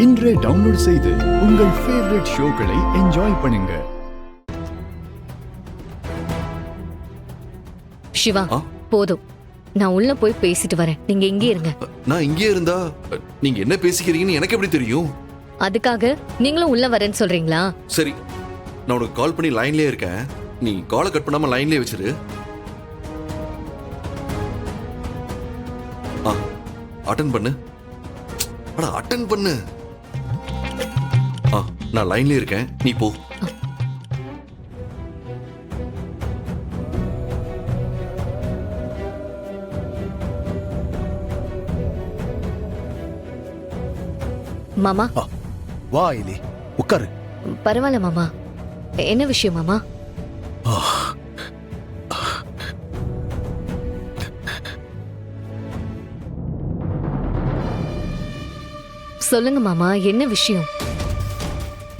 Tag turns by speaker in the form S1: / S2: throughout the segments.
S1: இன்றே டவுன்லோட் செய்து உங்கள் ஃபேவரட் ஷோக்களை என்ஜாய் பண்ணுங்க.
S2: சிவா, போதும். நான் உள்ள போய் பேசிட்டு வரேன். நீங்க இங்கே இருங்க.
S3: நான் இங்கே இருந்தா நீங்க என்ன பேசிக்கிறீங்கன்னு எனக்கு எப்படி தெரியும்?
S2: அதுக்காக நீங்களும் உள்ள வரேன்னு சொல்றீங்களா?
S3: சரி, நான் உனக்கு கால் பண்ணி லைன்லயே இருக்கேன். நீ காலை கட் பண்ணாம லைன்லயே வச்சிரு. அட்டன் பண்ணு. அட அட்டன் பண்ணு. நான் லைன்லயே இருக்கேன், நீ போ.
S2: மாமா,
S4: வா இலி, உட்காரு.
S2: பரவாயில்ல மாமா. என்ன விஷயம் மாமா? சொல்லுங்க மாமா, என்ன விஷயம்?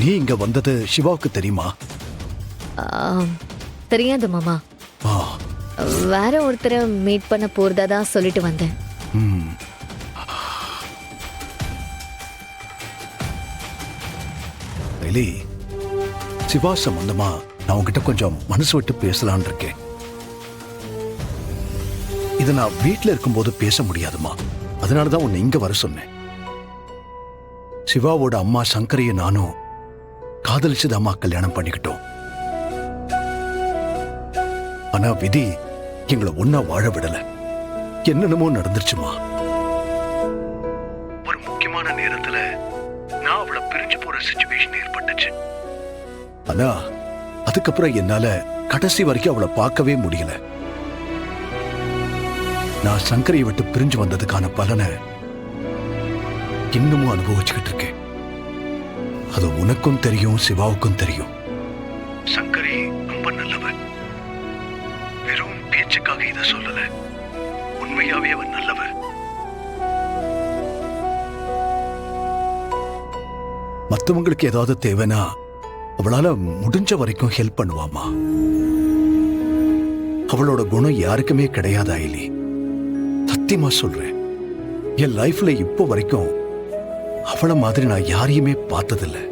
S4: நீ இங்க வந்தது சிவாவுக்கு தெரியுமா?
S2: தெரியாது மாமா. வேற ஒருத்தரை மீட் பண்ண போறதா தான் சொல்லிட்டு வந்தேன்.
S4: இலி, சிவா சம்பந்தமா நான் உன்கிட்ட கொஞ்சம் மனசு விட்டு பேசலான் இருக்கேன். இதை நான் வீட்டுல இருக்கும்போது பேச முடியாதுமா. அதனாலதான் உன்னை இங்க வர சொன்னேன். சிவாவோட அம்மா சங்கரைய நானும் காதலிச்சது அம்மா கல்யாணம் பண்ணிக்கிட்டோம். ஆனா விதி எங்களை ஒன்னா வாழ விடல. என்னென்னமோ நடந்துருச்சுமா. ஒரு முக்கியமான நேரத்துல நான் அவளை பிரிஞ்சு போற சிச்சுவேஷன் ஏற்பட்டுச்சு. ஆனா அதுக்கப்புறம் என்னால கடைசி வரைக்கும் அவளை பார்க்கவே முடியல. நான் சங்கரையை விட்டு பிரிஞ்சு வந்ததுக்கான பலனை இன்னமும் அனுபவிச்சுக்கிட்டு இருக்கேன். அது உனக்கும் தெரியும், சிவாவுக்கும் தெரியும். சங்கரி ரொம்ப நல்லவன். வெறும் பேச்சுக்காக இதை சொல்லல, உண்மையாவே அவன் நல்லவன். மத்தவங்களுக்கு ஏதாவது தேவைன்னா அவளால முடிஞ்ச வரைக்கும் ஹெல்ப் பண்ணுவாமா. அவளோட குணம் யாருக்குமே கிடையாதா இலி? சத்தியமா சொல்றேன். என் லைஃப்ல இப்போ வரைக்கும் அவளை மாதிரி நான் யாரையுமே பார்த்ததில்லை.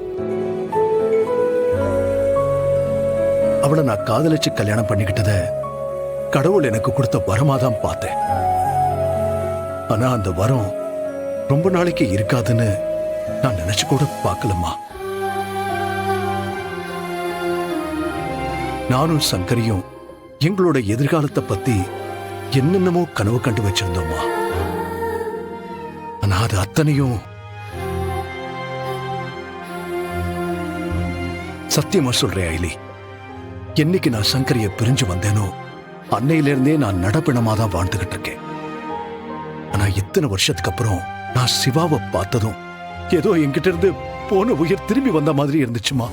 S4: அவளை நான் காதலிச்சு கல்யாணம் பண்ணிக்கிட்டத கடவுள் எனக்கு கொடுத்த வரமாதான் பார்த்தேன். ஆனா அந்த வரம் ரொம்ப நாளைக்கு இருக்காதுன்னு நான் நினைச்சு கூட பார்க்கலம்மா. நானும் சங்கரியும் எங்களோட எதிர்காலத்தை பத்தி என்னென்னமோ கனவு கண்டு வச்சிருந்தோமா. ஆனா அது அத்தனையும் சத்தியமா சொல்றேன் ஐலி, என்னைக்கு நான் சங்கரிய பிரிஞ்சு வந்தேனோ அன்னையிலிருந்தே நான் நடப்பிணமா தான் வாழ்ந்துகிட்டு இருக்கேன். ஆனா இத்தனை வருஷத்துக்கு அப்புறம் நான் சிவாவை பார்த்ததும் ஏதோ என்கிட்ட இருந்து போன உயிர் திரும்பி வந்த மாதிரி இருந்துச்சுமா.